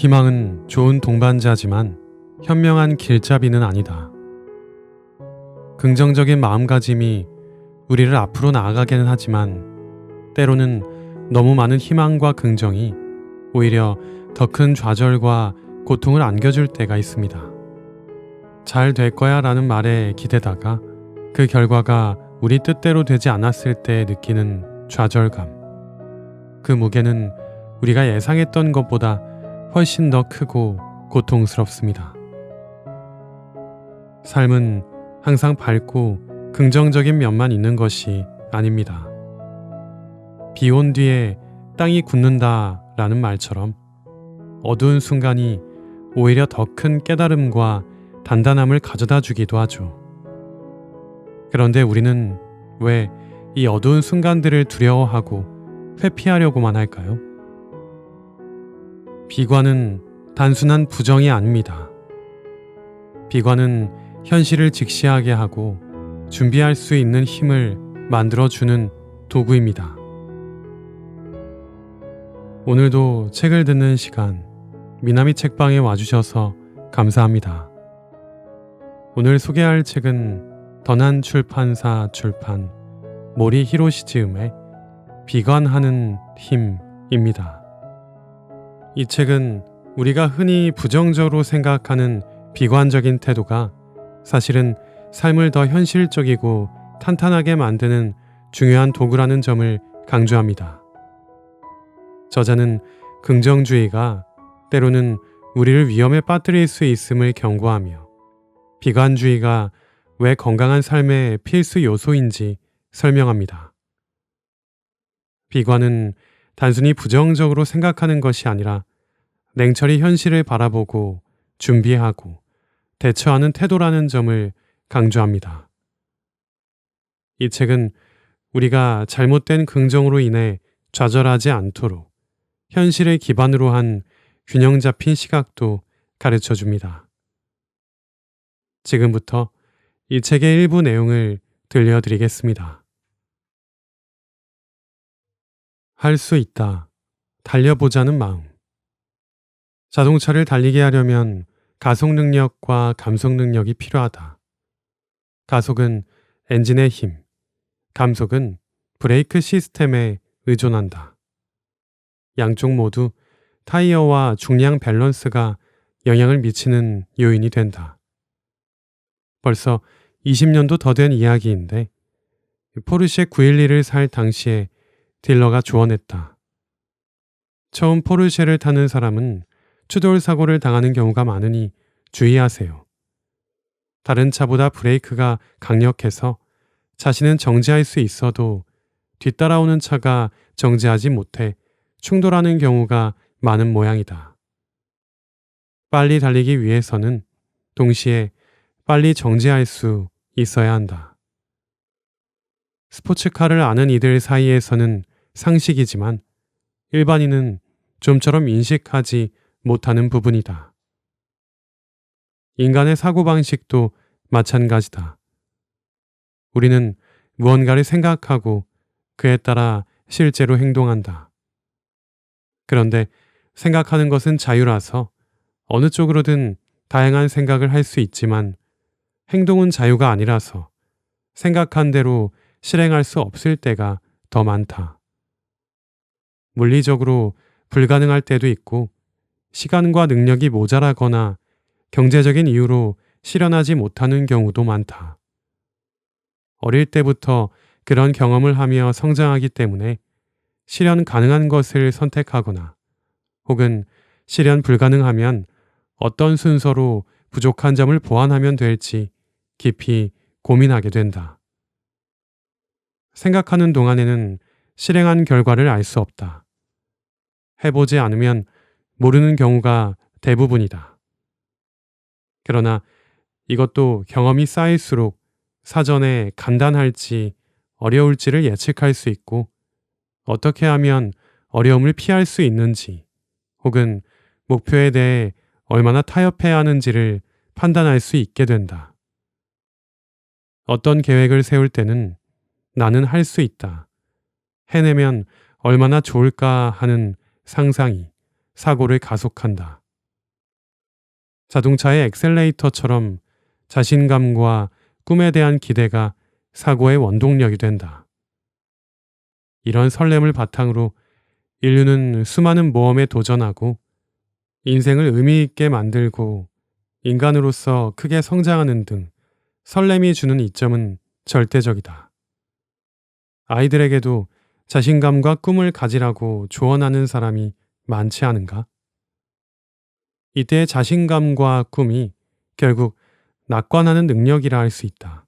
희망은 좋은 동반자지만 현명한 길잡이는 아니다. 긍정적인 마음가짐이 우리를 앞으로 나아가게는 하지만 때로는 너무 많은 희망과 긍정이 오히려 더 큰 좌절과 고통을 안겨줄 때가 있습니다. 잘 될 거야 라는 말에 기대다가 그 결과가 우리 뜻대로 되지 않았을 때 느끼는 좌절감. 그 무게는 우리가 예상했던 것보다 훨씬 더 크고 고통스럽습니다. 삶은 항상 밝고 긍정적인 면만 있는 것이 아닙니다. 비 온 뒤에 땅이 굳는다 라는 말처럼 어두운 순간이 오히려 더 큰 깨달음과 단단함을 가져다 주기도 하죠. 그런데 우리는 왜 이 어두운 순간들을 두려워하고 회피하려고만 할까요? 비관은 단순한 부정이 아닙니다. 비관은 현실을 직시하게 하고 준비할 수 있는 힘을 만들어주는 도구입니다. 오늘도 책을 듣는 시간, 미나미 책방에 와주셔서 감사합니다. 오늘 소개할 책은 던한 출판사 출판 모리 히로시즈음의 비관하는 힘입니다. 이 책은 우리가 흔히 부정적으로 생각하는 비관적인 태도가 사실은 삶을 더 현실적이고 탄탄하게 만드는 중요한 도구라는 점을 강조합니다. 저자는 긍정주의가 때로는 우리를 위험에 빠뜨릴 수 있음을 경고하며 비관주의가 왜 건강한 삶의 필수 요소인지 설명합니다. 비관은 단순히 부정적으로 생각하는 것이 아니라 냉철히 현실을 바라보고 준비하고 대처하는 태도라는 점을 강조합니다. 이 책은 우리가 잘못된 긍정으로 인해 좌절하지 않도록 현실을 기반으로 한 균형 잡힌 시각도 가르쳐 줍니다. 지금부터 이 책의 일부 내용을 들려드리겠습니다. 할 수 있다. 달려보자는 마음. 자동차를 달리게 하려면 가속 능력과 감속 능력이 필요하다. 가속은 엔진의 힘, 감속은 브레이크 시스템에 의존한다. 양쪽 모두 타이어와 중량 밸런스가 영향을 미치는 요인이 된다. 벌써 20년도 더 된 이야기인데 포르쉐 911을 살 당시에 딜러가 조언했다. 처음 포르쉐를 타는 사람은 추돌 사고를 당하는 경우가 많으니 주의하세요. 다른 차보다 브레이크가 강력해서 자신은 정지할 수 있어도 뒤따라오는 차가 정지하지 못해 충돌하는 경우가 많은 모양이다. 빨리 달리기 위해서는 동시에 빨리 정지할 수 있어야 한다. 스포츠카를 아는 이들 사이에서는 상식이지만 일반인은 좀처럼 인식하지 못하는 부분이다. 인간의 사고방식도 마찬가지다. 우리는 무언가를 생각하고 그에 따라 실제로 행동한다. 그런데 생각하는 것은 자유라서 어느 쪽으로든 다양한 생각을 할 수 있지만 행동은 자유가 아니라서 생각한 대로 실행할 수 없을 때가 더 많다. 물리적으로 불가능할 때도 있고 시간과 능력이 모자라거나 경제적인 이유로 실현하지 못하는 경우도 많다. 어릴 때부터 그런 경험을 하며 성장하기 때문에 실현 가능한 것을 선택하거나 혹은 실현 불가능하면 어떤 순서로 부족한 점을 보완하면 될지 깊이 고민하게 된다. 생각하는 동안에는 실행한 결과를 알 수 없다. 해보지 않으면 모르는 경우가 대부분이다. 그러나 이것도 경험이 쌓일수록 사전에 간단할지 어려울지를 예측할 수 있고 어떻게 하면 어려움을 피할 수 있는지 혹은 목표에 대해 얼마나 타협해야 하는지를 판단할 수 있게 된다. 어떤 계획을 세울 때는 나는 할 수 있다. 해내면 얼마나 좋을까 하는 상상이 사고를 가속한다. 자동차의 엑셀레이터처럼 자신감과 꿈에 대한 기대가 사고의 원동력이 된다. 이런 설렘을 바탕으로 인류는 수많은 모험에 도전하고 인생을 의미 있게 만들고 인간으로서 크게 성장하는 등 설렘이 주는 이점은 절대적이다. 아이들에게도 자신감과 꿈을 가지라고 조언하는 사람이 많지 않은가? 이때의 자신감과 꿈이 결국 낙관하는 능력이라 할 수 있다.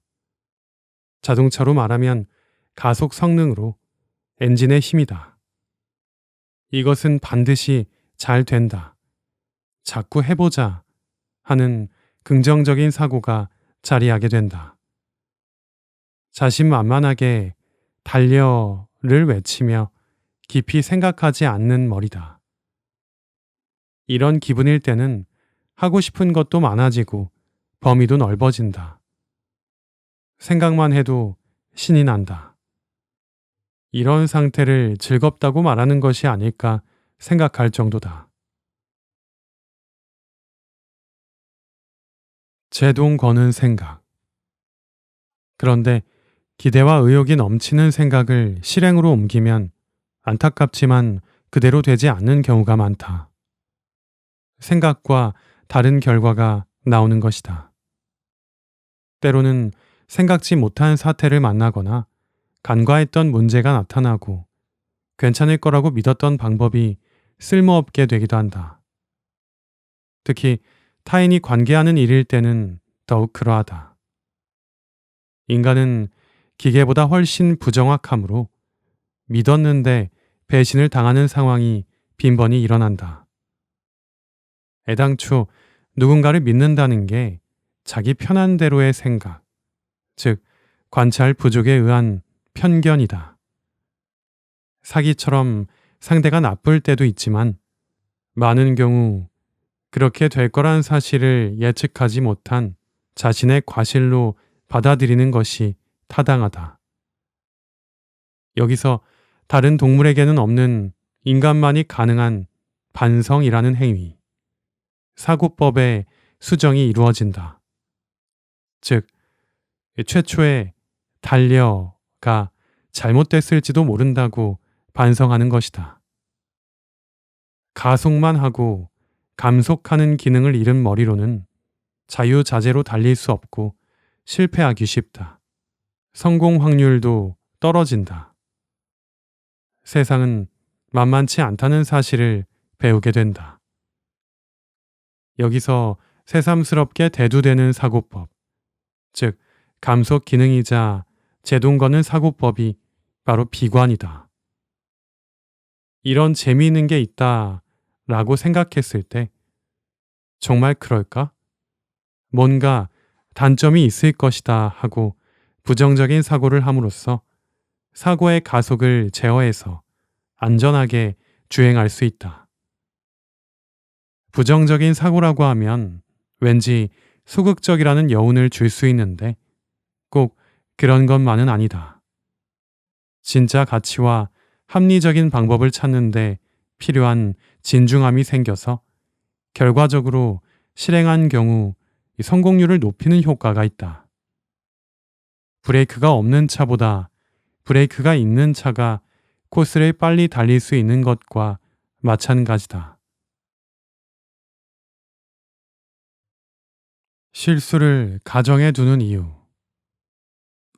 자동차로 말하면 가속 성능으로 엔진의 힘이다. 이것은 반드시 잘 된다. 자꾸 해보자 하는 긍정적인 사고가 자리하게 된다. 자신만만하게 달려를 외치며 깊이 생각하지 않는 머리다. 이런 기분일 때는 하고 싶은 것도 많아지고 범위도 넓어진다. 생각만 해도 신이 난다. 이런 상태를 즐겁다고 말하는 것이 아닐까 생각할 정도다. 제동 거는 생각. 그런데 기대와 의욕이 넘치는 생각을 실행으로 옮기면 안타깝지만 그대로 되지 않는 경우가 많다. 생각과 다른 결과가 나오는 것이다. 때로는 생각지 못한 사태를 만나거나 간과했던 문제가 나타나고 괜찮을 거라고 믿었던 방법이 쓸모없게 되기도 한다. 특히 타인이 관계하는 일일 때는 더욱 그러하다. 인간은 기계보다 훨씬 부정확하므로 믿었는데 배신을 당하는 상황이 빈번히 일어난다. 애당초 누군가를 믿는다는 게 자기 편한 대로의 생각, 즉 관찰 부족에 의한 편견이다. 사기처럼 상대가 나쁠 때도 있지만 많은 경우 그렇게 될 거란 사실을 예측하지 못한 자신의 과실로 받아들이는 것이 타당하다. 여기서 다른 동물에게는 없는 인간만이 가능한 반성이라는 행위, 사고법의 수정이 이루어진다. 즉, 최초의 달려가 잘못됐을지도 모른다고 반성하는 것이다. 가속만 하고 감속하는 기능을 잃은 머리로는 자유자재로 달릴 수 없고 실패하기 쉽다. 성공 확률도 떨어진다. 세상은 만만치 않다는 사실을 배우게 된다. 여기서 새삼스럽게 대두되는 사고법, 즉 감속 기능이자 제동 거는 사고법이 바로 비관이다. 이런 재미있는 게 있다 라고 생각했을 때 정말 그럴까? 뭔가 단점이 있을 것이다 하고 부정적인 사고를 함으로써 사고의 가속을 제어해서 안전하게 주행할 수 있다. 부정적인 사고라고 하면 왠지 소극적이라는 여운을 줄 수 있는데 꼭 그런 것만은 아니다. 진짜 가치와 합리적인 방법을 찾는데 필요한 진중함이 생겨서 결과적으로 실행한 경우 성공률을 높이는 효과가 있다. 브레이크가 없는 차보다 브레이크가 있는 차가 코스를 빨리 달릴 수 있는 것과 마찬가지다. 실수를 가정해 두는 이유.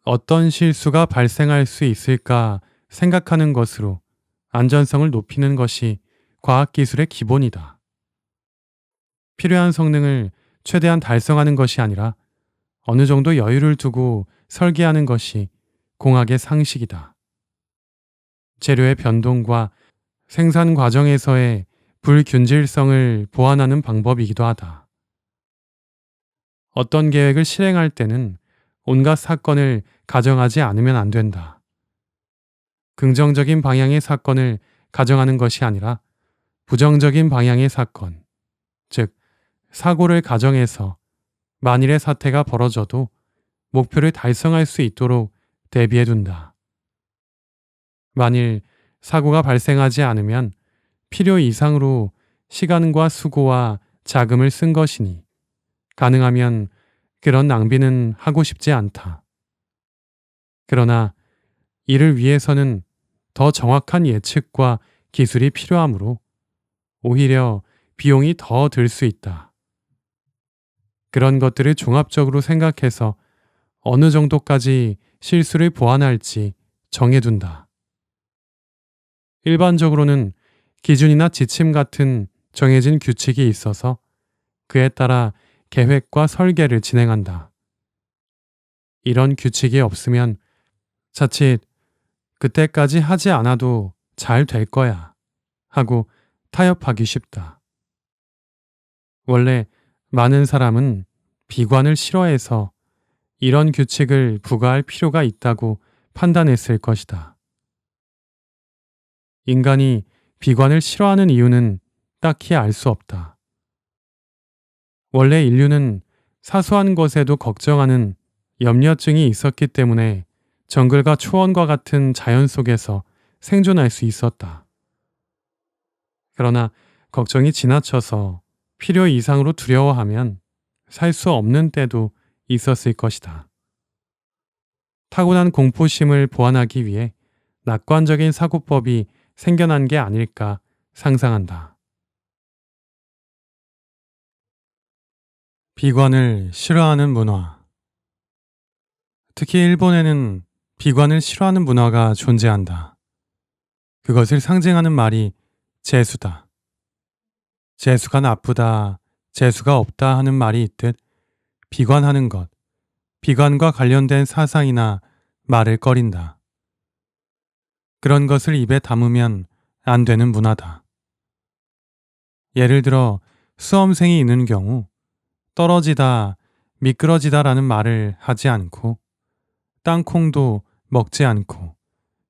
어떤 실수가 발생할 수 있을까 생각하는 것으로 안전성을 높이는 것이 과학기술의 기본이다. 필요한 성능을 최대한 달성하는 것이 아니라 어느 정도 여유를 두고 설계하는 것이 공학의 상식이다. 재료의 변동과 생산 과정에서의 불균질성을 보완하는 방법이기도 하다. 어떤 계획을 실행할 때는 온갖 사건을 가정하지 않으면 안 된다. 긍정적인 방향의 사건을 가정하는 것이 아니라 부정적인 방향의 사건, 즉 사고를 가정해서 만일의 사태가 벌어져도 목표를 달성할 수 있도록 대비해 둔다. 만일 사고가 발생하지 않으면 필요 이상으로 시간과 수고와 자금을 쓴 것이니 가능하면 그런 낭비는 하고 싶지 않다. 그러나 이를 위해서는 더 정확한 예측과 기술이 필요하므로 오히려 비용이 더 들 수 있다. 그런 것들을 종합적으로 생각해서 어느 정도까지 실수를 보완할지 정해둔다. 일반적으로는 기준이나 지침 같은 정해진 규칙이 있어서 그에 따라 계획과 설계를 진행한다. 이런 규칙이 없으면 자칫 그때까지 하지 않아도 잘 될 거야 하고 타협하기 쉽다. 원래 많은 사람은 비관을 싫어해서 이런 규칙을 부과할 필요가 있다고 판단했을 것이다. 인간이 비관을 싫어하는 이유는 딱히 알 수 없다. 원래 인류는 사소한 것에도 걱정하는 염려증이 있었기 때문에 정글과 초원과 같은 자연 속에서 생존할 수 있었다. 그러나 걱정이 지나쳐서 필요 이상으로 두려워하면 살 수 없는 때도 있었을 것이다. 타고난 공포심을 보완하기 위해 낙관적인 사고법이 생겨난 게 아닐까 상상한다. 비관을 싫어하는 문화. 특히 일본에는 비관을 싫어하는 문화가 존재한다. 그것을 상징하는 말이 재수다. 재수가 나쁘다, 재수가 없다 하는 말이 있듯 비관하는 것, 비관과 관련된 사상이나 말을 꺼린다. 그런 것을 입에 담으면 안 되는 문화다. 예를 들어 수험생이 있는 경우 떨어지다, 미끄러지다라는 말을 하지 않고 땅콩도 먹지 않고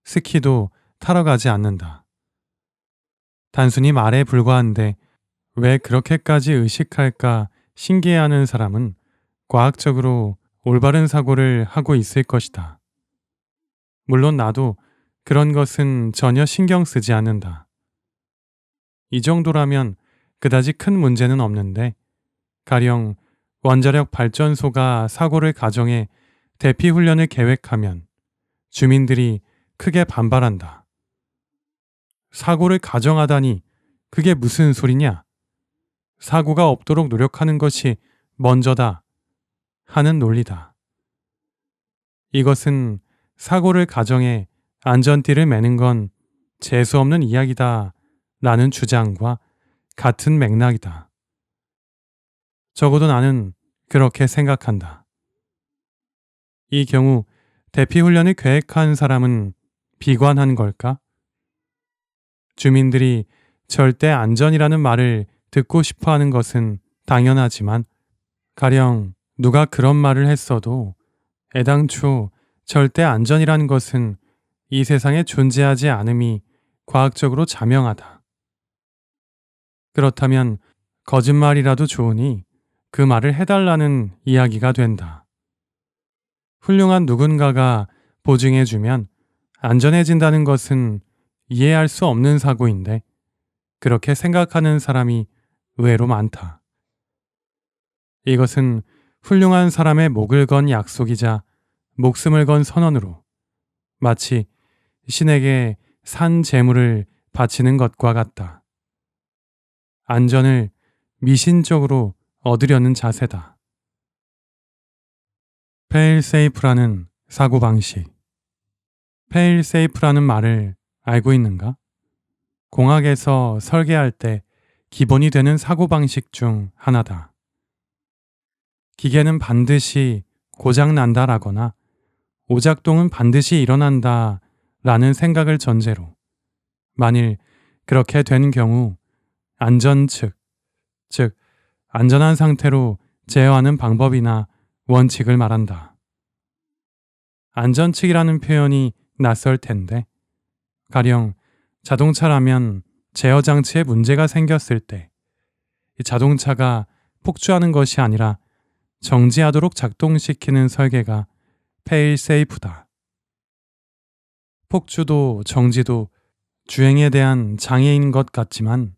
스키도 타러 가지 않는다. 단순히 말에 불과한데 왜 그렇게까지 의식할까 신기해하는 사람은 과학적으로 올바른 사고를 하고 있을 것이다. 물론 나도 그런 것은 전혀 신경 쓰지 않는다. 이 정도라면 그다지 큰 문제는 없는데 가령 원자력 발전소가 사고를 가정해 대피 훈련을 계획하면 주민들이 크게 반발한다. 사고를 가정하다니 그게 무슨 소리냐? 사고가 없도록 노력하는 것이 먼저다 하는 논리다. 이것은 사고를 가정해 안전띠를 매는 건 재수 없는 이야기다 라는 주장과 같은 맥락이다. 적어도 나는 그렇게 생각한다. 이 경우 대피 훈련을 계획한 사람은 비관한 걸까? 주민들이 절대 안전이라는 말을 듣고 싶어 하는 것은 당연하지만 가령 누가 그런 말을 했어도 애당초 절대 안전이라는 것은 이 세상에 존재하지 않음이 과학적으로 자명하다. 그렇다면 거짓말이라도 좋으니 그 말을 해달라는 이야기가 된다. 훌륭한 누군가가 보증해주면 안전해진다는 것은 이해할 수 없는 사고인데 그렇게 생각하는 사람이 의외로 많다. 이것은 훌륭한 사람의 목을 건 약속이자 목숨을 건 선언으로 마치 신에게 산 재물을 바치는 것과 같다. 안전을 미신적으로 얻으려는 자세다. 페일세이프라는 사고방식. 페일세이프라는 말을 알고 있는가? 공학에서 설계할 때 기본이 되는 사고방식 중 하나다. 기계는 반드시 고장난다라거나 오작동은 반드시 일어난다 라는 생각을 전제로 만일 그렇게 된 경우 안전 측, 즉 안전한 상태로 제어하는 방법이나 원칙을 말한다. 안전 측이라는 표현이 낯설 텐데 가령 자동차라면 제어 장치에 문제가 생겼을 때 이 자동차가 폭주하는 것이 아니라 정지하도록 작동시키는 설계가 페일세이프다. 폭주도 정지도 주행에 대한 장애인 것 같지만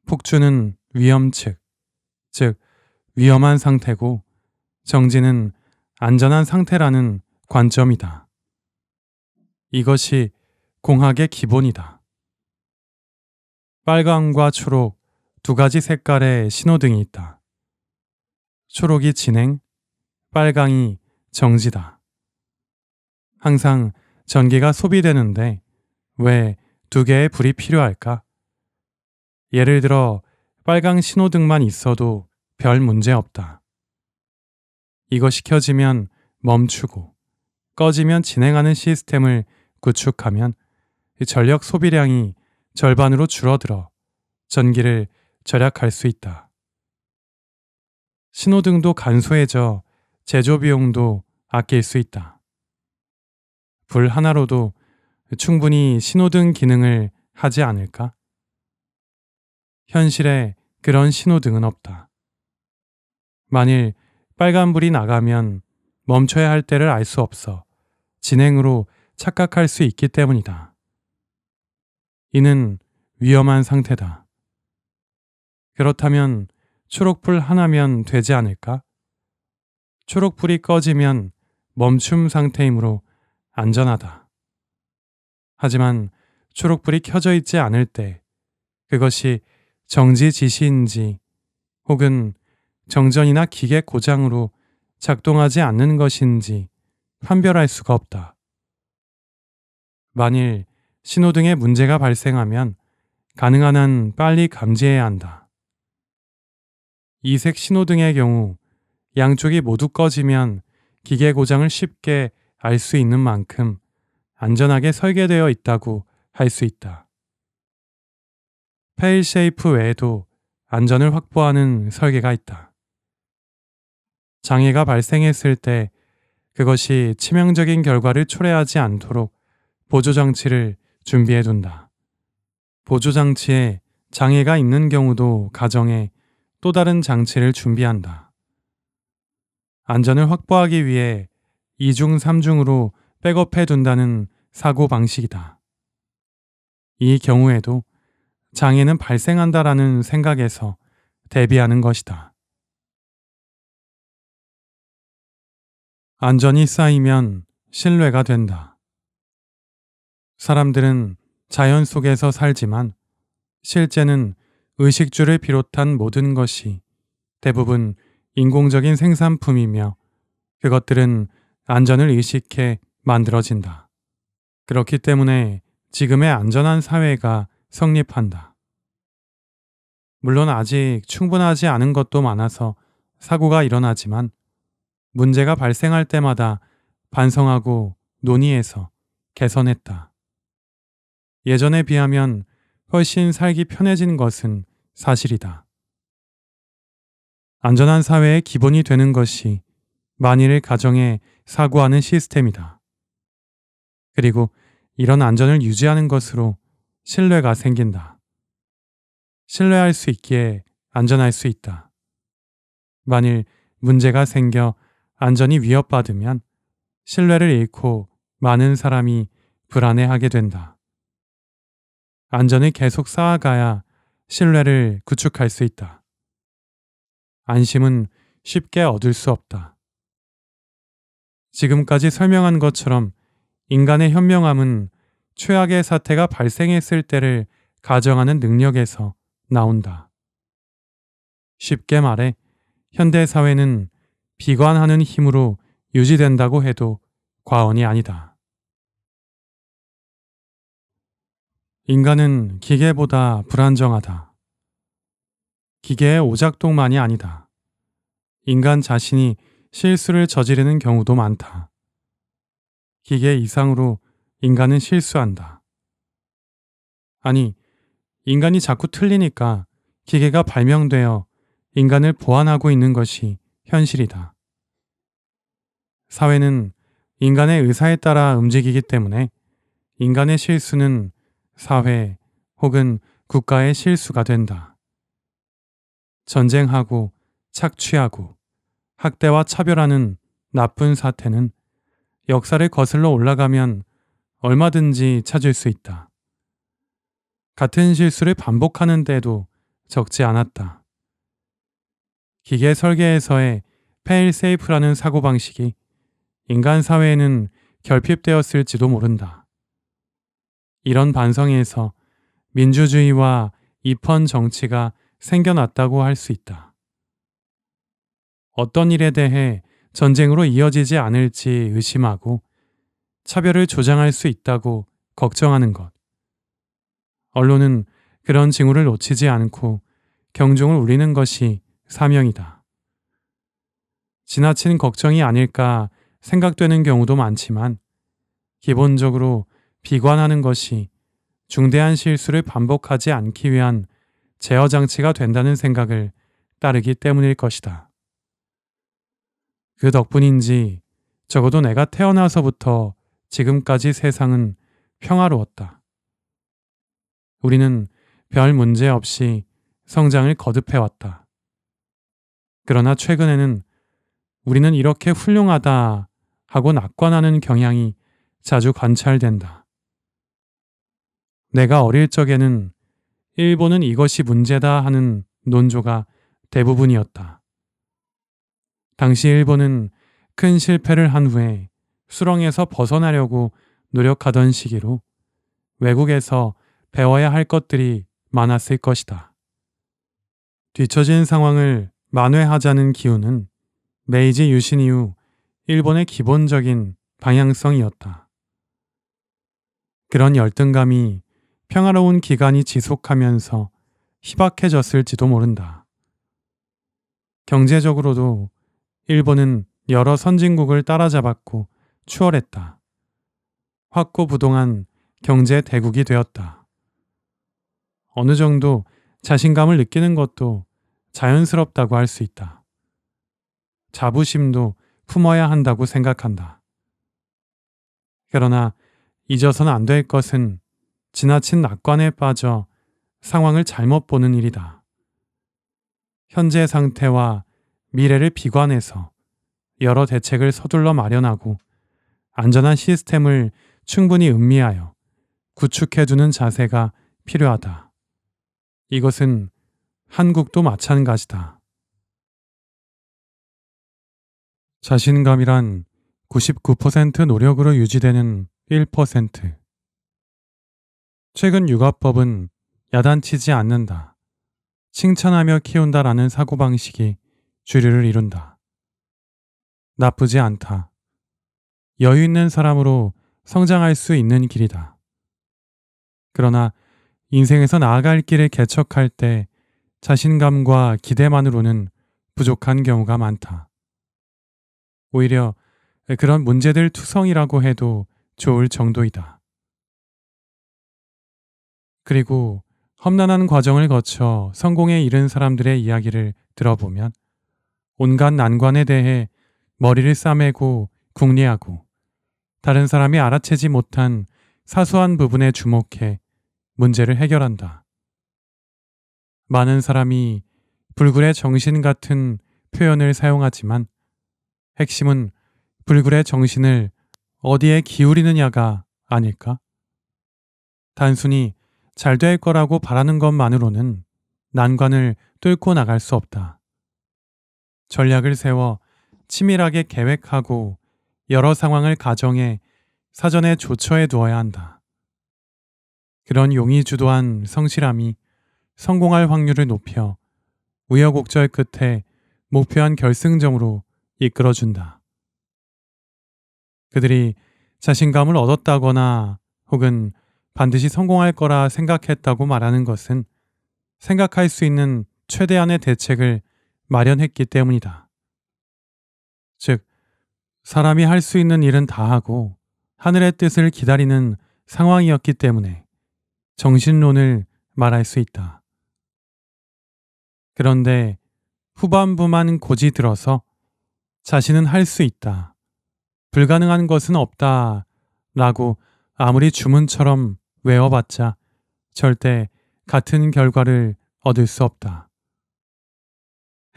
폭주는 위험 측, 즉 위험한 상태고 정지는 안전한 상태라는 관점이다. 이것이 공학의 기본이다. 빨강과 초록 두 가지 색깔의 신호등이 있다. 초록이 진행, 빨강이 정지다. 항상 전기가 소비되는데 왜 두 개의 불이 필요할까? 예를 들어 빨강 신호등만 있어도 별 문제 없다. 이것이 켜지면 멈추고 꺼지면 진행하는 시스템을 구축하면 전력 소비량이 절반으로 줄어들어 전기를 절약할 수 있다. 신호등도 간소해져 제조 비용도 아낄 수 있다. 불 하나로도 충분히 신호등 기능을 하지 않을까? 현실에 그런 신호등은 없다. 만일 빨간불이 나가면 멈춰야 할 때를 알 수 없어 진행으로 착각할 수 있기 때문이다. 이는 위험한 상태다. 그렇다면 초록불 하나면 되지 않을까? 초록불이 꺼지면 멈춤 상태이므로 안전하다. 하지만 초록불이 켜져 있지 않을 때 그것이 정지 지시인지 혹은 정전이나 기계 고장으로 작동하지 않는 것인지 판별할 수가 없다. 만일 신호등에 문제가 발생하면 가능한 한 빨리 감지해야 한다. 이색 신호등의 경우 양쪽이 모두 꺼지면 기계 고장을 쉽게 알 수 있는 만큼 안전하게 설계되어 있다고 할 수 있다. 페일쉐이프 외에도 안전을 확보하는 설계가 있다. 장애가 발생했을 때 그것이 치명적인 결과를 초래하지 않도록 보조장치를 준비해 둔다. 보조장치에 장애가 있는 경우도 가정해 또 다른 장치를 준비한다. 안전을 확보하기 위해 2중, 3중으로 백업해 둔다는 사고 방식이다. 이 경우에도 장애는 발생한다라는 생각에서 대비하는 것이다. 안전이 쌓이면 신뢰가 된다. 사람들은 자연 속에서 살지만 실제는 의식주를 비롯한 모든 것이 대부분 인공적인 생산품이며 그것들은 안전을 의식해 만들어진다. 그렇기 때문에 지금의 안전한 사회가 성립한다. 물론 아직 충분하지 않은 것도 많아서 사고가 일어나지만 문제가 발생할 때마다 반성하고 논의해서 개선했다. 예전에 비하면 훨씬 살기 편해진 것은 사실이다. 안전한 사회의 기본이 되는 것이 만일을 가정해 사고하는 시스템이다. 그리고 이런 안전을 유지하는 것으로 신뢰가 생긴다. 신뢰할 수 있기에 안전할 수 있다. 만일 문제가 생겨 안전이 위협받으면 신뢰를 잃고 많은 사람이 불안해하게 된다. 안전을 계속 쌓아가야 신뢰를 구축할 수 있다. 안심은 쉽게 얻을 수 없다. 지금까지 설명한 것처럼 인간의 현명함은 최악의 사태가 발생했을 때를 가정하는 능력에서 나온다. 쉽게 말해 현대사회는 비관하는 힘으로 유지된다고 해도 과언이 아니다. 인간은 기계보다 불안정하다. 기계의 오작동만이 아니다. 인간 자신이 실수를 저지르는 경우도 많다. 기계 이상으로 인간은 실수한다. 아니, 인간이 자꾸 틀리니까 기계가 발명되어 인간을 보완하고 있는 것이 현실이다. 사회는 인간의 의사에 따라 움직이기 때문에 인간의 실수는 사회 혹은 국가의 실수가 된다. 전쟁하고 착취하고 학대와 차별하는 나쁜 사태는 역사를 거슬러 올라가면 얼마든지 찾을 수 있다. 같은 실수를 반복하는데도 적지 않았다. 기계 설계에서의 페일세이프라는 사고방식이 인간 사회에는 결핍되었을지도 모른다. 이런 반성에서 민주주의와 입헌 정치가 생겨났다고 할 수 있다. 어떤 일에 대해 전쟁으로 이어지지 않을지 의심하고 차별을 조장할 수 있다고 걱정하는 것. 언론은 그런 징후를 놓치지 않고 경종을 울리는 것이 사명이다. 지나친 걱정이 아닐까 생각되는 경우도 많지만 기본적으로 비관하는 것이 중대한 실수를 반복하지 않기 위한 제어 장치가 된다는 생각을 따르기 때문일 것이다. 그 덕분인지 적어도 내가 태어나서부터 지금까지 세상은 평화로웠다. 우리는 별 문제 없이 성장을 거듭해왔다. 그러나 최근에는 우리는 이렇게 훌륭하다 하고 낙관하는 경향이 자주 관찰된다. 내가 어릴 적에는 일본은 이것이 문제다 하는 논조가 대부분이었다. 당시 일본은 큰 실패를 한 후에 수렁에서 벗어나려고 노력하던 시기로 외국에서 배워야 할 것들이 많았을 것이다. 뒤처진 상황을 만회하자는 기운은 메이지 유신 이후 일본의 기본적인 방향성이었다. 그런 열등감이 평화로운 기간이 지속하면서 희박해졌을지도 모른다. 경제적으로도 일본은 여러 선진국을 따라잡았고 추월했다. 확고부동한 경제 대국이 되었다. 어느 정도 자신감을 느끼는 것도 자연스럽다고 할 수 있다. 자부심도 품어야 한다고 생각한다. 그러나 잊어서는 안 될 것은 지나친 낙관에 빠져 상황을 잘못 보는 일이다. 현재 상태와 미래를 비관해서 여러 대책을 서둘러 마련하고 안전한 시스템을 충분히 음미하여 구축해두는 자세가 필요하다. 이것은 한국도 마찬가지다. 자신감이란 99% 노력으로 유지되는 1%. 최근 육아법은 야단치지 않는다, 칭찬하며 키운다라는 사고방식이 주류를 이룬다. 나쁘지 않다. 여유 있는 사람으로 성장할 수 있는 길이다. 그러나 인생에서 나아갈 길을 개척할 때 자신감과 기대만으로는 부족한 경우가 많다. 오히려 그런 문제들 투성이라고 해도 좋을 정도이다. 그리고 험난한 과정을 거쳐 성공에 이른 사람들의 이야기를 들어보면 온갖 난관에 대해 머리를 싸매고 궁리하고 다른 사람이 알아채지 못한 사소한 부분에 주목해 문제를 해결한다. 많은 사람이 불굴의 정신 같은 표현을 사용하지만 핵심은 불굴의 정신을 어디에 기울이느냐가 아닐까? 단순히 잘 될 거라고 바라는 것만으로는 난관을 뚫고 나갈 수 없다. 전략을 세워 치밀하게 계획하고 여러 상황을 가정해 사전에 조처해 두어야 한다. 그런 용이 주도한 성실함이 성공할 확률을 높여 우여곡절 끝에 목표한 결승점으로 이끌어준다. 그들이 자신감을 얻었다거나 혹은 반드시 성공할 거라 생각했다고 말하는 것은 생각할 수 있는 최대한의 대책을 마련했기 때문이다. 즉, 사람이 할 수 있는 일은 다 하고 하늘의 뜻을 기다리는 상황이었기 때문에 정신론을 말할 수 있다. 그런데 후반부만 고지 들어서 자신은 할 수 있다, 불가능한 것은 없다 라고 아무리 주문처럼 외워봤자 절대 같은 결과를 얻을 수 없다.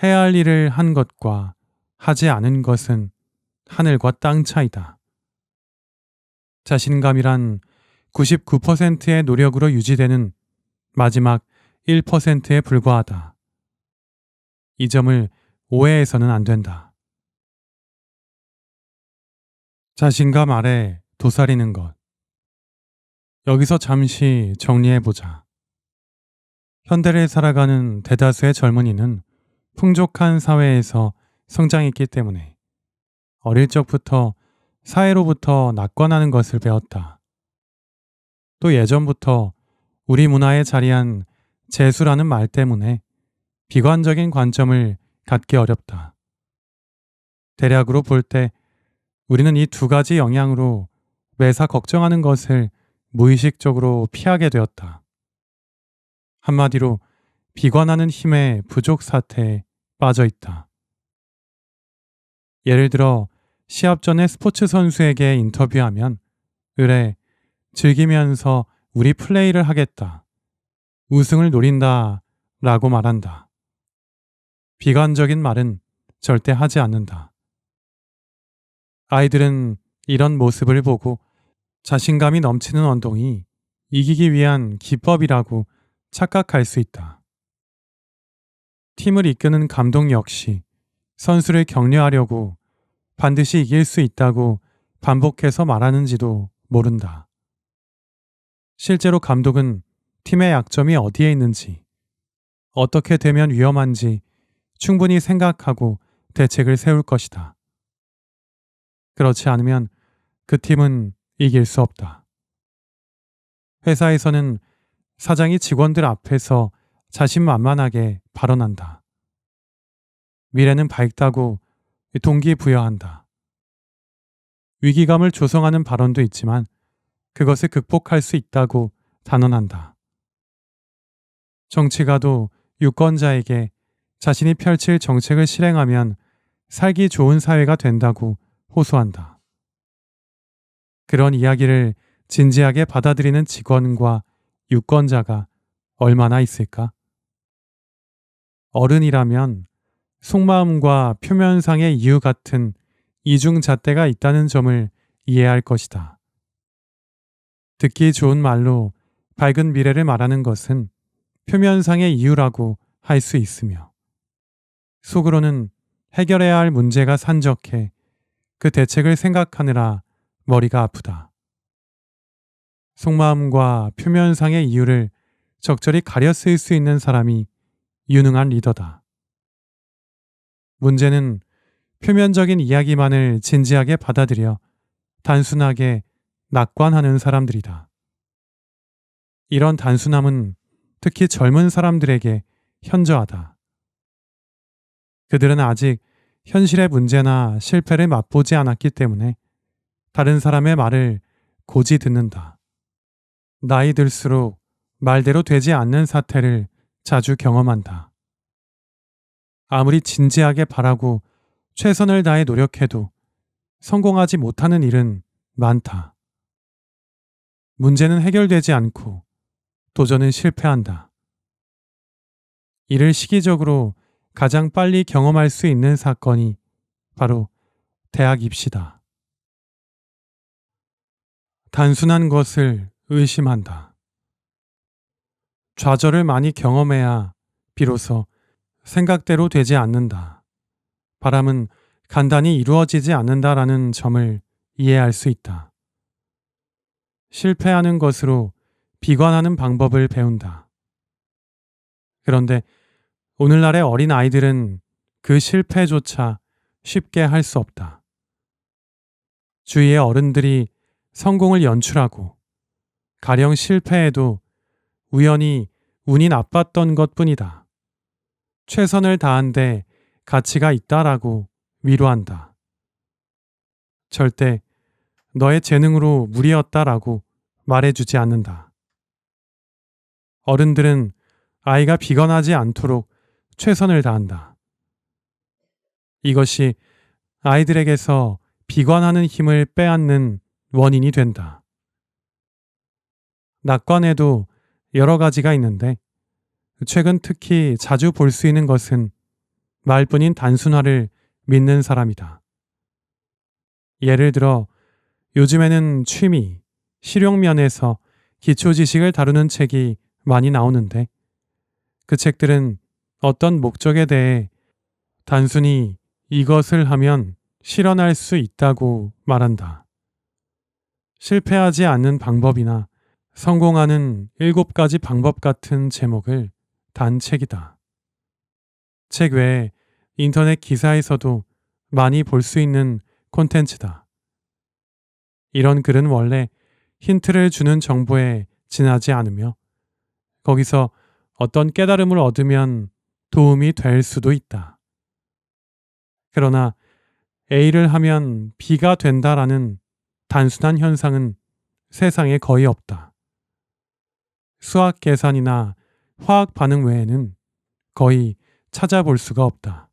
해야 할 일을 한 것과 하지 않은 것은 하늘과 땅 차이다. 자신감이란 99%의 노력으로 유지되는 마지막 1%에 불과하다. 이 점을 오해해서는 안 된다. 자신감 아래 도사리는 것. 여기서 잠시 정리해보자. 현대를 살아가는 대다수의 젊은이는 풍족한 사회에서 성장했기 때문에 어릴 적부터 사회로부터 낙관하는 것을 배웠다. 또 예전부터 우리 문화에 자리한 재수라는 말 때문에 비관적인 관점을 갖기 어렵다. 대략으로 볼 때 우리는 이 두 가지 영향으로 매사 걱정하는 것을 무의식적으로 피하게 되었다. 한마디로 비관하는 힘의 부족 사태에 빠져 있다. 예를 들어 시합 전에 스포츠 선수에게 인터뷰하면 의뢰, 즐기면서 우리 플레이를 하겠다. 우승을 노린다 라고 말한다. 비관적인 말은 절대 하지 않는다. 아이들은 이런 모습을 보고 자신감이 넘치는 운동이 이기기 위한 기법이라고 착각할 수 있다. 팀을 이끄는 감독 역시 선수를 격려하려고 반드시 이길 수 있다고 반복해서 말하는지도 모른다. 실제로 감독은 팀의 약점이 어디에 있는지, 어떻게 되면 위험한지 충분히 생각하고 대책을 세울 것이다. 그렇지 않으면 그 팀은 이길 수 없다. 회사에서는 사장이 직원들 앞에서 자신만만하게 발언한다. 미래는 밝다고 동기부여한다. 위기감을 조성하는 발언도 있지만 그것을 극복할 수 있다고 단언한다. 정치가도 유권자에게 자신이 펼칠 정책을 실행하면 살기 좋은 사회가 된다고 호소한다. 그런 이야기를 진지하게 받아들이는 직원과 유권자가 얼마나 있을까? 어른이라면 속마음과 표면상의 이유 같은 이중잣대가 있다는 점을 이해할 것이다. 듣기 좋은 말로 밝은 미래를 말하는 것은 표면상의 이유라고 할 수 있으며 속으로는 해결해야 할 문제가 산적해 그 대책을 생각하느라 머리가 아프다. 속마음과 표면상의 이유를 적절히 가려 쓸 수 있는 사람이 유능한 리더다. 문제는 표면적인 이야기만을 진지하게 받아들여 단순하게 낙관하는 사람들이다. 이런 단순함은 특히 젊은 사람들에게 현저하다. 그들은 아직 현실의 문제나 실패를 맛보지 않았기 때문에 다른 사람의 말을 고지 듣는다. 나이 들수록 말대로 되지 않는 사태를 자주 경험한다. 아무리 진지하게 바라고 최선을 다해 노력해도 성공하지 못하는 일은 많다. 문제는 해결되지 않고 도전은 실패한다. 이를 시기적으로 가장 빨리 경험할 수 있는 사건이 바로 대학 입시다. 단순한 것을 의심한다. 좌절을 많이 경험해야 비로소 생각대로 되지 않는다. 바람은 간단히 이루어지지 않는다라는 점을 이해할 수 있다. 실패하는 것으로 비관하는 방법을 배운다. 그런데 오늘날의 어린 아이들은 그 실패조차 쉽게 할 수 없다. 주위의 어른들이 성공을 연출하고 가령 실패해도 우연히 운이 나빴던 것뿐이다. 최선을 다한데 가치가 있다라고 위로한다. 절대 너의 재능으로 무리였다라고 말해주지 않는다. 어른들은 아이가 비관하지 않도록 최선을 다한다. 이것이 아이들에게서 비관하는 힘을 빼앗는 원인이 된다. 낙관에도 여러 가지가 있는데 최근 특히 자주 볼 수 있는 것은 말뿐인 단순화를 믿는 사람이다. 예를 들어 요즘에는 취미, 실용 면에서 기초 지식을 다루는 책이 많이 나오는데 그 책들은 어떤 목적에 대해 단순히 이것을 하면 실현할 수 있다고 말한다. 실패하지 않는 방법이나 성공하는 7가지 방법 같은 제목을 단 책이다. 책 외에 인터넷 기사에서도 많이 볼 수 있는 콘텐츠다. 이런 글은 원래 힌트를 주는 정보에 지나지 않으며 거기서 어떤 깨달음을 얻으면 도움이 될 수도 있다. 그러나 A를 하면 B가 된다라는 단순한 현상은 세상에 거의 없다. 수학 계산이나 화학 반응 외에는 거의 찾아볼 수가 없다.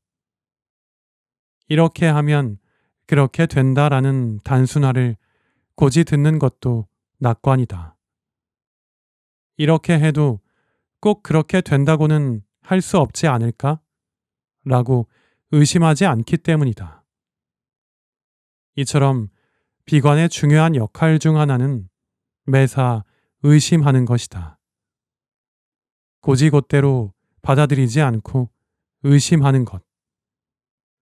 이렇게 하면 그렇게 된다라는 단순화를 고지 듣는 것도 낙관이다. 이렇게 해도 꼭 그렇게 된다고는 할 수 없지 않을까? 라고 의심하지 않기 때문이다. 이처럼 비관의 중요한 역할 중 하나는 매사 의심하는 것이다. 고지곳대로 받아들이지 않고 의심하는 것.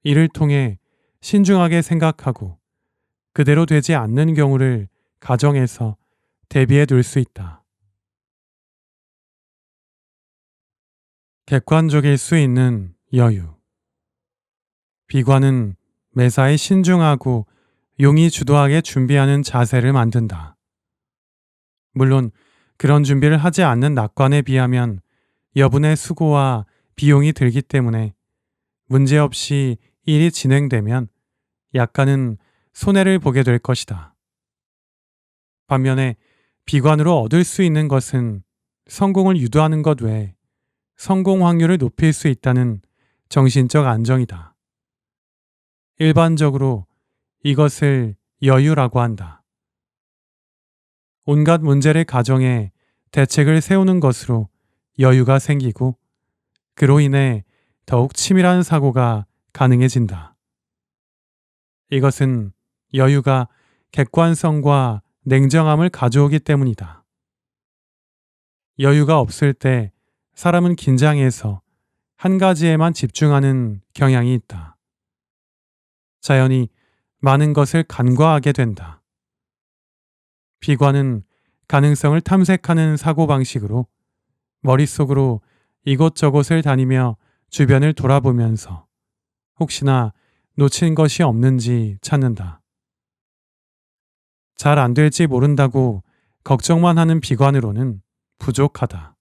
이를 통해 신중하게 생각하고 그대로 되지 않는 경우를 가정해서 대비해 둘 수 있다. 객관적일 수 있는 여유. 비관은 매사에 신중하고 용이 주도하게 준비하는 자세를 만든다. 물론 그런 준비를 하지 않는 낙관에 비하면 여분의 수고와 비용이 들기 때문에 문제없이 일이 진행되면 약간은 손해를 보게 될 것이다. 반면에 비관으로 얻을 수 있는 것은 성공을 유도하는 것 외에 성공 확률을 높일 수 있다는 정신적 안정이다. 일반적으로 이것을 여유라고 한다. 온갖 문제를 가정해 대책을 세우는 것으로 여유가 생기고 그로 인해 더욱 치밀한 사고가 가능해진다. 이것은 여유가 객관성과 냉정함을 가져오기 때문이다. 여유가 없을 때 사람은 긴장해서 한 가지에만 집중하는 경향이 있다. 자연히 많은 것을 간과하게 된다. 비관은 가능성을 탐색하는 사고방식으로 머릿속으로 이곳저곳을 다니며 주변을 돌아보면서 혹시나 놓친 것이 없는지 찾는다. 잘 안 될지 모른다고 걱정만 하는 비관으로는 부족하다.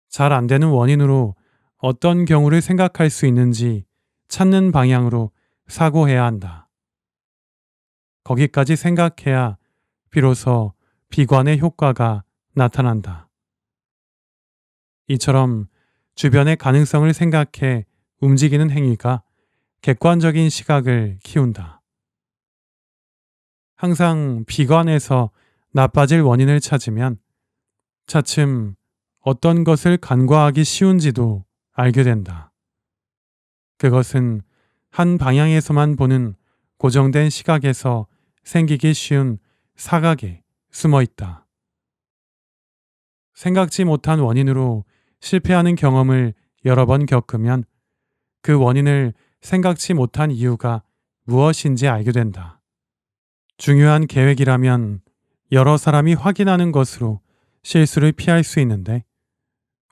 잘 안 되는 원인으로 어떤 경우를 생각할 수 있는지 찾는 방향으로 사고해야 한다. 거기까지 생각해야 비로소 비관의 효과가 나타난다. 이처럼 주변의 가능성을 생각해 움직이는 행위가 객관적인 시각을 키운다. 항상 비관에서 나빠질 원인을 찾으면 차츰 어떤 것을 간과하기 쉬운지도 알게 된다. 그것은 한 방향에서만 보는 고정된 시각에서 생기기 쉬운 사각에 숨어 있다. 생각지 못한 원인으로 실패하는 경험을 여러 번 겪으면 그 원인을 생각지 못한 이유가 무엇인지 알게 된다. 중요한 계획이라면 여러 사람이 확인하는 것으로 실수를 피할 수 있는데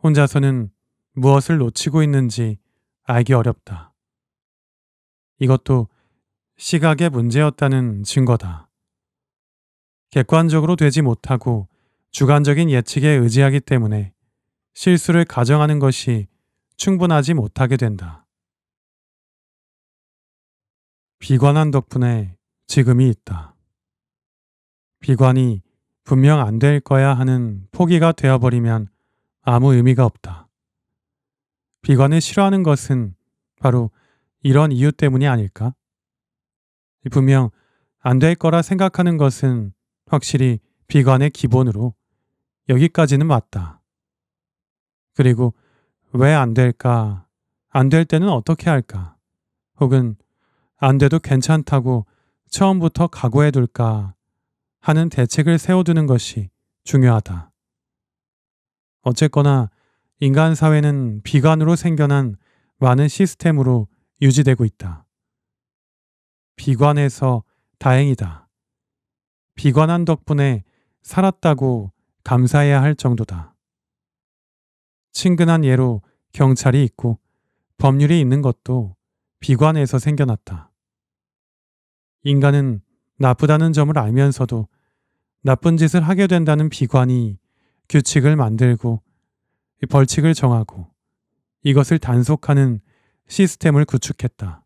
혼자서는 무엇을 놓치고 있는지 알기 어렵다. 이것도 시각의 문제였다는 증거다. 객관적으로 되지 못하고 주관적인 예측에 의지하기 때문에 실수를 가정하는 것이 충분하지 못하게 된다. 비관한 덕분에 지금이 있다. 비관이 분명 안 될 거야 하는 포기가 되어버리면 아무 의미가 없다. 비관을 싫어하는 것은 바로 이런 이유 때문이 아닐까? 분명 안 될 거라 생각하는 것은 확실히 비관의 기본으로 여기까지는 맞다. 그리고 왜 안 될까? 안 될 때는 어떻게 할까? 혹은 안 돼도 괜찮다고 처음부터 각오해 둘까 하는 대책을 세워두는 것이 중요하다. 어쨌거나 인간 사회는 비관으로 생겨난 많은 시스템으로 유지되고 있다. 비관해서 다행이다. 비관한 덕분에 살았다고 감사해야 할 정도다. 친근한 예로 경찰이 있고 법률이 있는 것도 비관해서 생겨났다. 인간은 나쁘다는 점을 알면서도 나쁜 짓을 하게 된다는 비관이 규칙을 만들고 벌칙을 정하고 이것을 단속하는 시스템을 구축했다.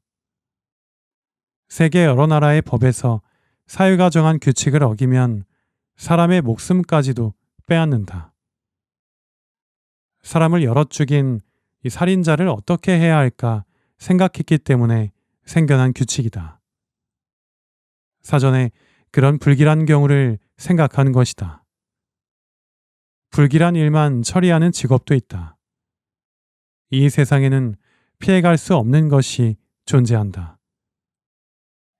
세계 여러 나라의 법에서 사회가 정한 규칙을 어기면 사람의 목숨까지도 빼앗는다. 사람을 여럿 죽인 이 살인자를 어떻게 해야 할까 생각했기 때문에 생겨난 규칙이다. 사전에 그런 불길한 경우를 생각한 것이다. 불길한 일만 처리하는 직업도 있다. 이 세상에는 피해갈 수 없는 것이 존재한다.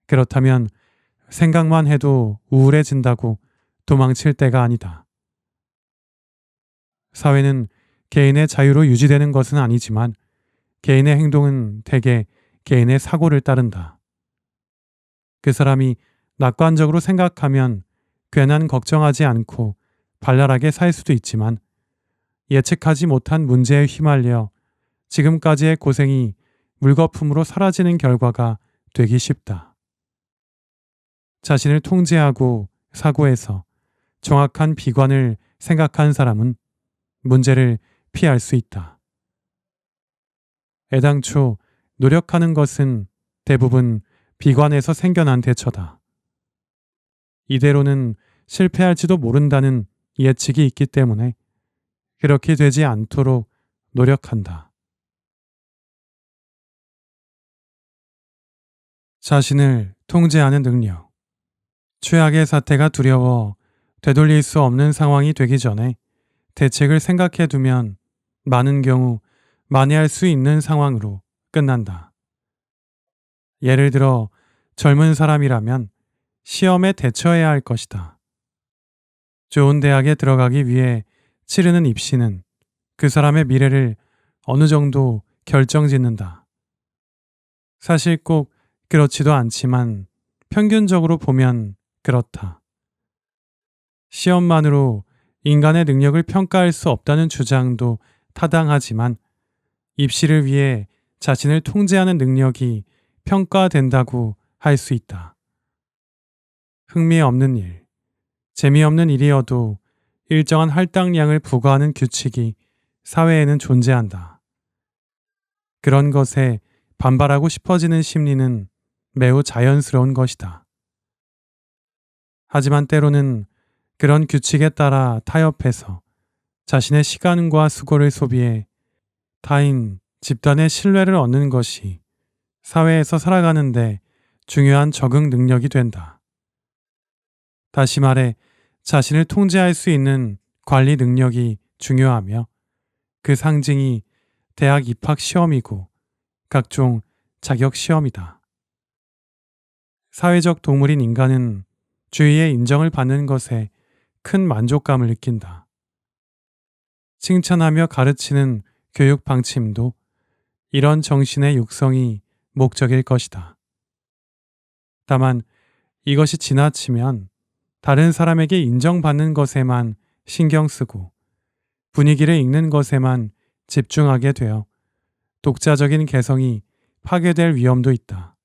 그렇다면 생각만 해도 우울해진다고 도망칠 때가 아니다. 사회는 개인의 자유로 유지되는 것은 아니지만 개인의 행동은 대개 개인의 사고를 따른다. 그 사람이 낙관적으로 생각하면 괜한 걱정하지 않고 발랄하게 살 수도 있지만 예측하지 못한 문제에 휘말려 지금까지의 고생이 물거품으로 사라지는 결과가 되기 쉽다. 자신을 통제하고 사고해서 정확한 비관을 생각한 사람은 문제를 피할 수 있다. 애당초 노력하는 것은 대부분 비관에서 생겨난 대처다. 이대로는 실패할지도 모른다는 예측이 있기 때문에 그렇게 되지 않도록 노력한다. 자신을 통제하는 능력. 최악의 사태가 두려워 되돌릴 수 없는 상황이 되기 전에 대책을 생각해 두면 많은 경우 만회할 수 있는 상황으로 끝난다. 예를 들어 젊은 사람이라면 시험에 대처해야 할 것이다. 좋은 대학에 들어가기 위해 치르는 입시는 그 사람의 미래를 어느 정도 결정짓는다. 사실 꼭 그렇지도 않지만 평균적으로 보면 그렇다. 시험만으로 인간의 능력을 평가할 수 없다는 주장도 타당하지만 입시를 위해 자신을 통제하는 능력이 평가된다고 할 수 있다. 흥미없는 일, 재미없는 일이어도 일정한 할당량을 부과하는 규칙이 사회에는 존재한다. 그런 것에 반발하고 싶어지는 심리는 매우 자연스러운 것이다. 하지만 때로는 그런 규칙에 따라 타협해서 자신의 시간과 수고를 소비해 타인, 집단의 신뢰를 얻는 것이 사회에서 살아가는데 중요한 적응 능력이 된다. 다시 말해 자신을 통제할 수 있는 관리 능력이 중요하며 그 상징이 대학 입학 시험이고 각종 자격 시험이다. 사회적 동물인 인간은 주위의 인정을 받는 것에 큰 만족감을 느낀다. 칭찬하며 가르치는 교육 방침도 이런 정신의 육성이 목적일 것이다. 다만 이것이 지나치면 다른 사람에게 인정받는 것에만 신경 쓰고 분위기를 읽는 것에만 집중하게 되어 독자적인 개성이 파괴될 위험도 있다.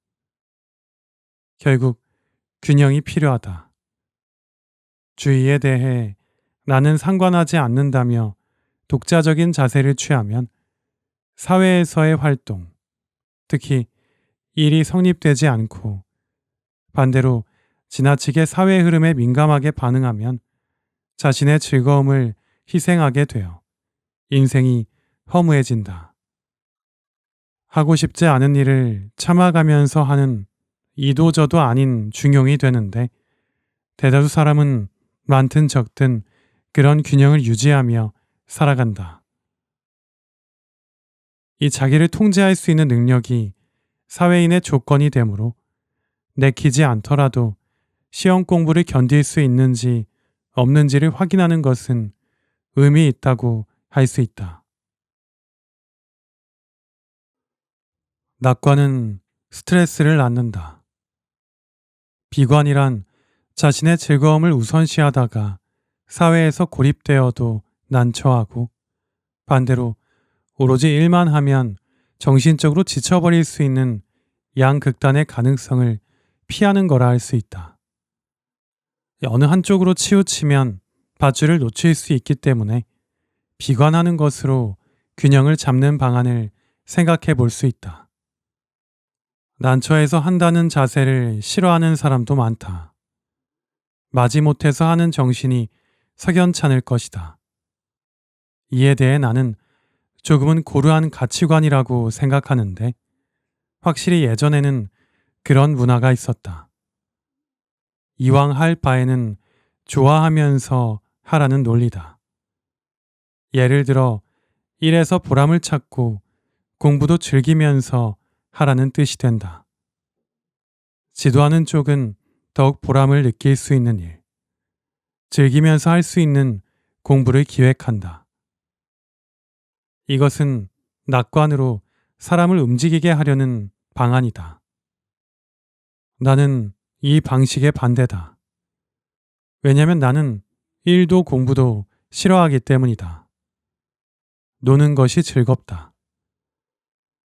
결국 균형이 필요하다. 주의에 대해 나는 상관하지 않는다며 독자적인 자세를 취하면 사회에서의 활동, 특히 일이 성립되지 않고 반대로 지나치게 사회 흐름에 민감하게 반응하면 자신의 즐거움을 희생하게 되어 인생이 허무해진다. 하고 싶지 않은 일을 참아가면서 하는 이도저도 아닌 중용이 되는데 대다수 사람은 많든 적든 그런 균형을 유지하며 살아간다. 이 자기를 통제할 수 있는 능력이 사회인의 조건이 되므로 내키지 않더라도 시험 공부를 견딜 수 있는지 없는지를 확인하는 것은 의미 있다고 할 수 있다. 낙관은 스트레스를 낳는다. 비관이란 자신의 즐거움을 우선시하다가 사회에서 고립되어도 난처하고, 반대로 오로지 일만 하면 정신적으로 지쳐버릴 수 있는 양극단의 가능성을 피하는 거라 할 수 있다. 어느 한쪽으로 치우치면 밧줄을 놓칠 수 있기 때문에 비관하는 것으로 균형을 잡는 방안을 생각해 볼 수 있다. 난처해서 한다는 자세를 싫어하는 사람도 많다. 마지못해서 하는 정신이 석연찮을 것이다. 이에 대해 나는 조금은 고루한 가치관이라고 생각하는데, 확실히 예전에는 그런 문화가 있었다. 이왕 할 바에는 좋아하면서 하라는 논리다. 예를 들어 일에서 보람을 찾고 공부도 즐기면서 하라는 뜻이 된다. 지도하는 쪽은 더욱 보람을 느낄 수 있는 일, 즐기면서 할 수 있는 공부를 기획한다. 이것은 낙관으로 사람을 움직이게 하려는 방안이다. 나는 이 방식에 반대다. 왜냐하면 나는 일도 공부도 싫어하기 때문이다. 노는 것이 즐겁다.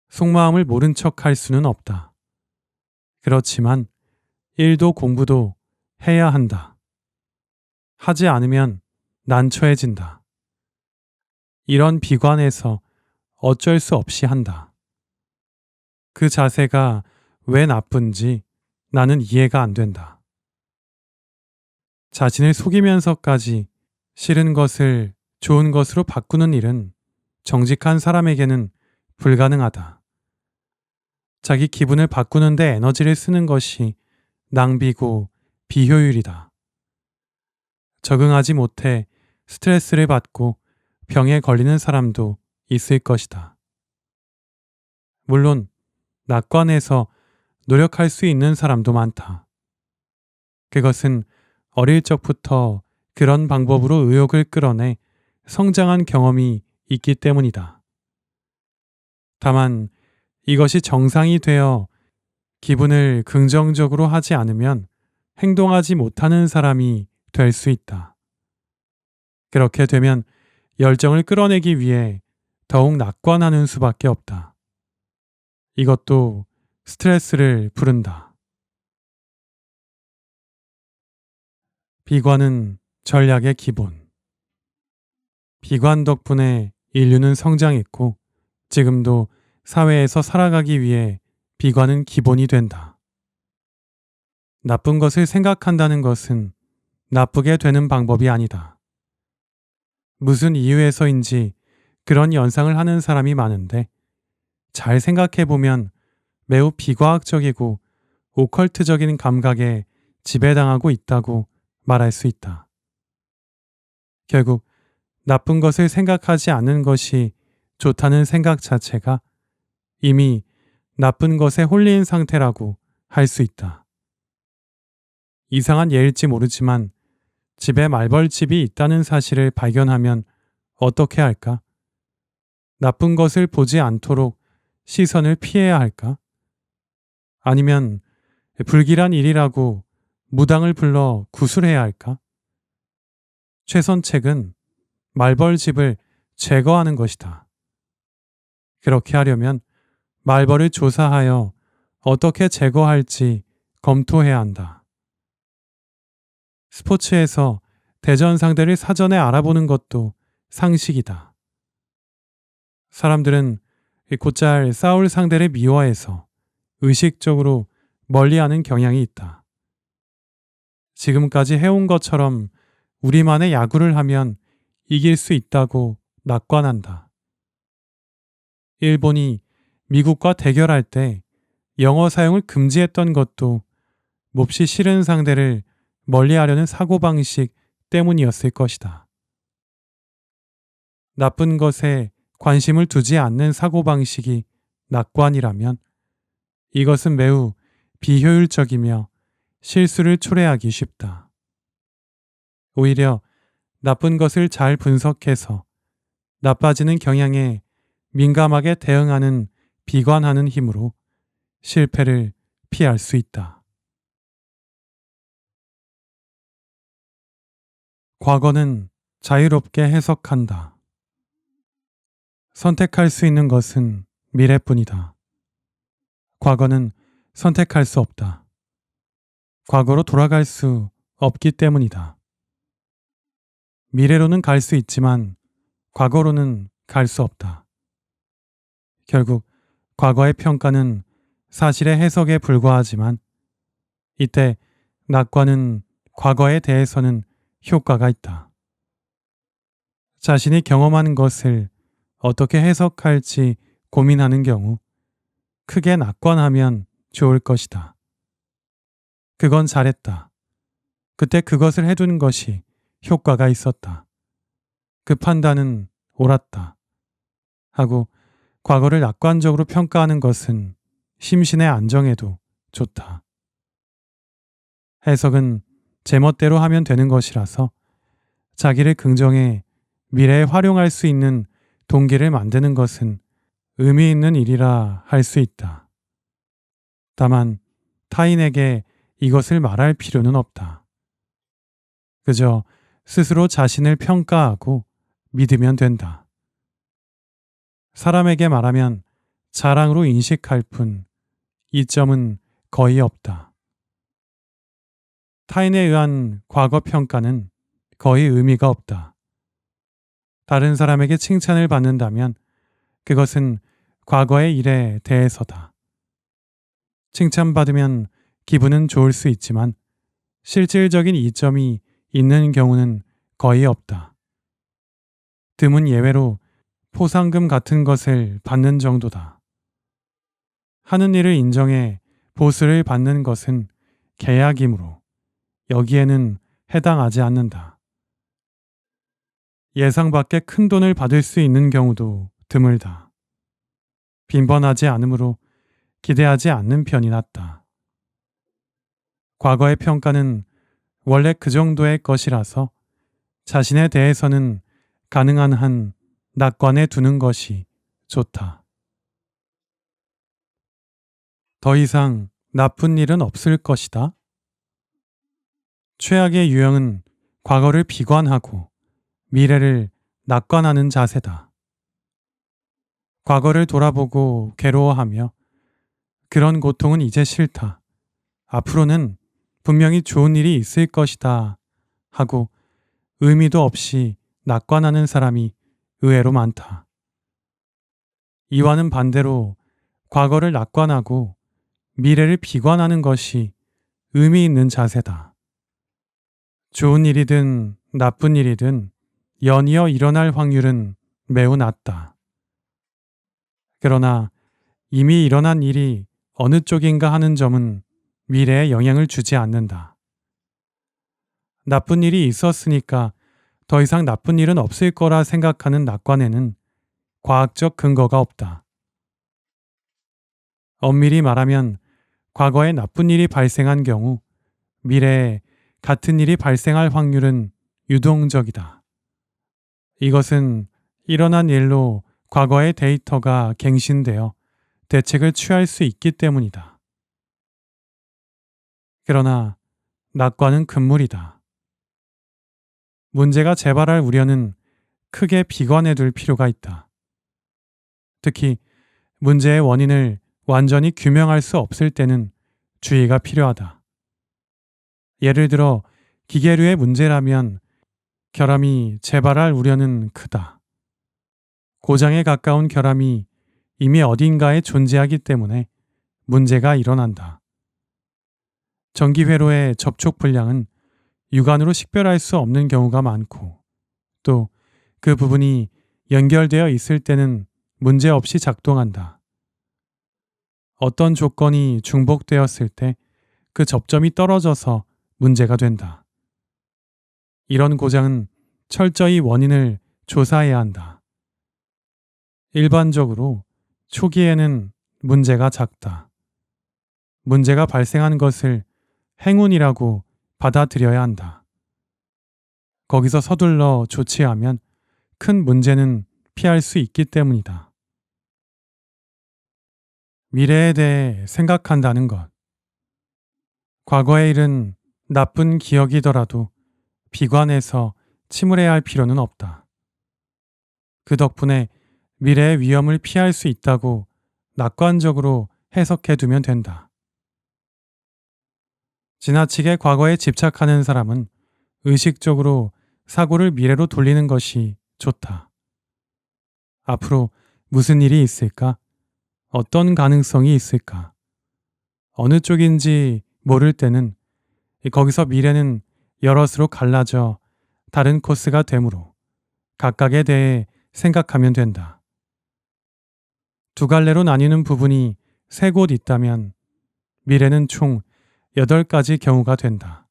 속마음을 모른 척 할 수는 없다. 그렇지만 일도 공부도 해야 한다. 하지 않으면 난처해진다. 이런 비관에서 어쩔 수 없이 한다. 그 자세가 왜 나쁜지 나는 이해가 안 된다. 자신을 속이면서까지 싫은 것을 좋은 것으로 바꾸는 일은 정직한 사람에게는 불가능하다. 자기 기분을 바꾸는데 에너지를 쓰는 것이 낭비고 비효율이다. 적응하지 못해 스트레스를 받고 병에 걸리는 사람도 있을 것이다. 물론 낙관에서 노력할 수 있는 사람도 많다. 그것은 어릴 적부터 그런 방법으로 의욕을 끌어내 성장한 경험이 있기 때문이다. 다만 이것이 정상이 되어 기분을 긍정적으로 하지 않으면 행동하지 못하는 사람이 될 수 있다. 그렇게 되면 열정을 끌어내기 위해 더욱 낙관하는 수밖에 없다. 이것도 스트레스를 부른다. 비관은 전략의 기본. 비관 덕분에 인류는 성장했고, 지금도 사회에서 살아가기 위해 비관은 기본이 된다. 나쁜 것을 생각한다는 것은 나쁘게 되는 방법이 아니다. 무슨 이유에서인지 그런 연상을 하는 사람이 많은데, 잘 생각해 보면 매우 비과학적이고 오컬트적인 감각에 지배당하고 있다고 말할 수 있다. 결국 나쁜 것을 생각하지 않는 것이 좋다는 생각 자체가 이미 나쁜 것에 홀린 상태라고 할 수 있다. 이상한 예일지 모르지만 집에 말벌집이 있다는 사실을 발견하면 어떻게 할까? 나쁜 것을 보지 않도록 시선을 피해야 할까? 아니면 불길한 일이라고 무당을 불러 구술해야 할까? 최선책은 말벌집을 제거하는 것이다. 그렇게 하려면 말벌을 조사하여 어떻게 제거할지 검토해야 한다. 스포츠에서 대전 상대를 사전에 알아보는 것도 상식이다. 사람들은 곧잘 싸울 상대를 미워해서 의식적으로 멀리하는 경향이 있다. 지금까지 해온 것처럼 우리만의 야구를 하면 이길 수 있다고 낙관한다. 일본이 미국과 대결할 때 영어 사용을 금지했던 것도 몹시 싫은 상대를 멀리하려는 사고방식 때문이었을 것이다. 나쁜 것에 관심을 두지 않는 사고방식이 낙관이라면 이것은 매우 비효율적이며 실수를 초래하기 쉽다. 오히려 나쁜 것을 잘 분석해서 나빠지는 경향에 민감하게 대응하는 비관하는 힘으로 실패를 피할 수 있다. 과거는 자유롭게 해석한다. 선택할 수 있는 것은 미래뿐이다. 과거는 선택할 수 없다. 과거로 돌아갈 수 없기 때문이다. 미래로는 갈 수 있지만 과거로는 갈 수 없다. 결국 과거의 평가는 사실의 해석에 불과하지만 이때 낙관은 과거에 대해서는 효과가 있다. 자신이 경험한 것을 어떻게 해석할지 고민하는 경우 크게 낙관하면 좋을 것이다. 그건 잘했다. 그때 그것을 해둔 것이 효과가 있었다. 그 판단은 옳았다. 하고 과거를 낙관적으로 평가하는 것은 심신의 안정에도 좋다. 해석은 제멋대로 하면 되는 것이라서 자기를 긍정해 미래에 활용할 수 있는 동기를 만드는 것은 의미 있는 일이라 할 수 있다. 다만 타인에게 이것을 말할 필요는 없다. 그저 스스로 자신을 평가하고 믿으면 된다. 사람에게 말하면 자랑으로 인식할 뿐 이점은 거의 없다. 타인에 의한 과거 평가는 거의 의미가 없다. 다른 사람에게 칭찬을 받는다면 그것은 과거의 일에 대해서다. 칭찬받으면 기분은 좋을 수 있지만 실질적인 이점이 있는 경우는 거의 없다. 드문 예외로 포상금 같은 것을 받는 정도다. 하는 일을 인정해 보수를 받는 것은 계약이므로 여기에는 해당하지 않는다. 예상 밖의 큰 돈을 받을 수 있는 경우도 드물다. 빈번하지 않으므로 기대하지 않는 편이 낫다. 과거의 평가는 원래 그 정도의 것이라서 자신에 대해서는 가능한 한 낙관에 두는 것이 좋다. 더 이상 나쁜 일은 없을 것이다. 최악의 유형은 과거를 비관하고 미래를 낙관하는 자세다. 과거를 돌아보고 괴로워하며 그런 고통은 이제 싫다. 앞으로는 분명히 좋은 일이 있을 것이다 하고 의미도 없이 낙관하는 사람이 의외로 많다. 이와는 반대로 과거를 낙관하고 미래를 비관하는 것이 의미 있는 자세다. 좋은 일이든 나쁜 일이든 연이어 일어날 확률은 매우 낮다. 그러나 이미 일어난 일이 어느 쪽인가 하는 점은 미래에 영향을 주지 않는다. 나쁜 일이 있었으니까 더 이상 나쁜 일은 없을 거라 생각하는 낙관에는 과학적 근거가 없다. 엄밀히 말하면 과거에 나쁜 일이 발생한 경우 미래에 같은 일이 발생할 확률은 유동적이다. 이것은 일어난 일로 과거의 데이터가 갱신되어 대책을 취할 수 있기 때문이다. 그러나 낙관은 금물이다. 문제가 재발할 우려는 크게 비관해 둘 필요가 있다. 특히 문제의 원인을 완전히 규명할 수 없을 때는 주의가 필요하다. 예를 들어 기계류의 문제라면 결함이 재발할 우려는 크다. 고장에 가까운 결함이 이미 어딘가에 존재하기 때문에 문제가 일어난다. 전기회로의 접촉 불량은 육안으로 식별할 수 없는 경우가 많고 또 그 부분이 연결되어 있을 때는 문제없이 작동한다. 어떤 조건이 중복되었을 때 그 접점이 떨어져서 문제가 된다. 이런 고장은 철저히 원인을 조사해야 한다. 일반적으로 초기에는 문제가 작다. 문제가 발생한 것을 행운이라고 받아들여야 한다. 거기서 서둘러 조치하면 큰 문제는 피할 수 있기 때문이다. 미래에 대해 생각한다는 것. 과거의 일은 나쁜 기억이더라도 비관해서 침울해야 할 필요는 없다. 그 덕분에 미래의 위험을 피할 수 있다고 낙관적으로 해석해 두면 된다. 지나치게 과거에 집착하는 사람은 의식적으로 사고를 미래로 돌리는 것이 좋다. 앞으로 무슨 일이 있을까? 어떤 가능성이 있을까? 어느 쪽인지 모를 때는 거기서 미래는 여럿으로 갈라져 다른 코스가 되므로 각각에 대해 생각하면 된다. 두 갈래로 나뉘는 부분이 세 곳 있다면 미래는 총 8가지 경우가 된다.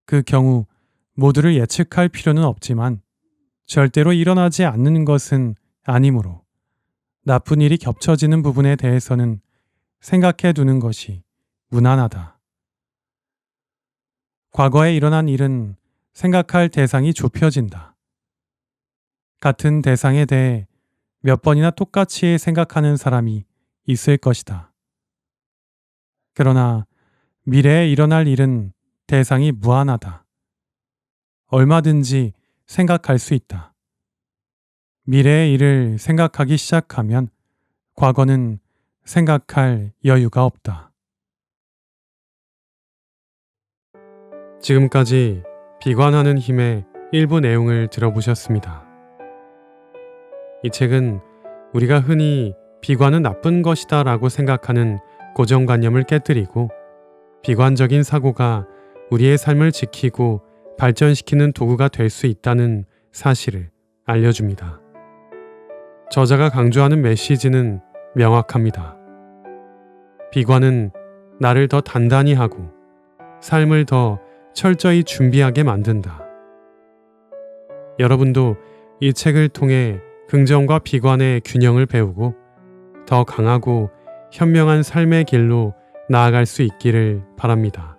그 경우 모두를 예측할 필요는 없지만 절대로 일어나지 않는 것은 아니므로 나쁜 일이 겹쳐지는 부분에 대해서는 생각해 두는 것이 무난하다. 과거에 일어난 일은 생각할 대상이 좁혀진다. 같은 대상에 대해 몇 번이나 똑같이 생각하는 사람이 있을 것이다. 그러나 미래에 일어날 일은 대상이 무한하다. 얼마든지 생각할 수 있다. 미래의 일을 생각하기 시작하면 과거는 생각할 여유가 없다. 지금까지 비관하는 힘의 일부 내용을 들어보셨습니다. 이 책은 우리가 흔히 비관은 나쁜 것이다 라고 생각하는 고정관념을 깨뜨리고 비관적인 사고가 우리의 삶을 지키고 발전시키는 도구가 될 수 있다는 사실을 알려줍니다. 저자가 강조하는 메시지는 명확합니다. 비관은 나를 더 단단히 하고 삶을 더 철저히 준비하게 만든다. 여러분도 이 책을 통해 긍정과 비관의 균형을 배우고 더 강하고 현명한 삶의 길로 나아갈 수 있기를 바랍니다.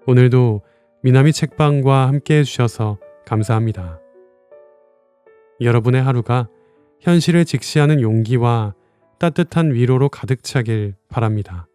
오늘도 미나미 책방과 함께 해주셔서 감사합니다. 여러분의 하루가 현실을 직시하는 용기와 따뜻한 위로로 가득 차길 바랍니다.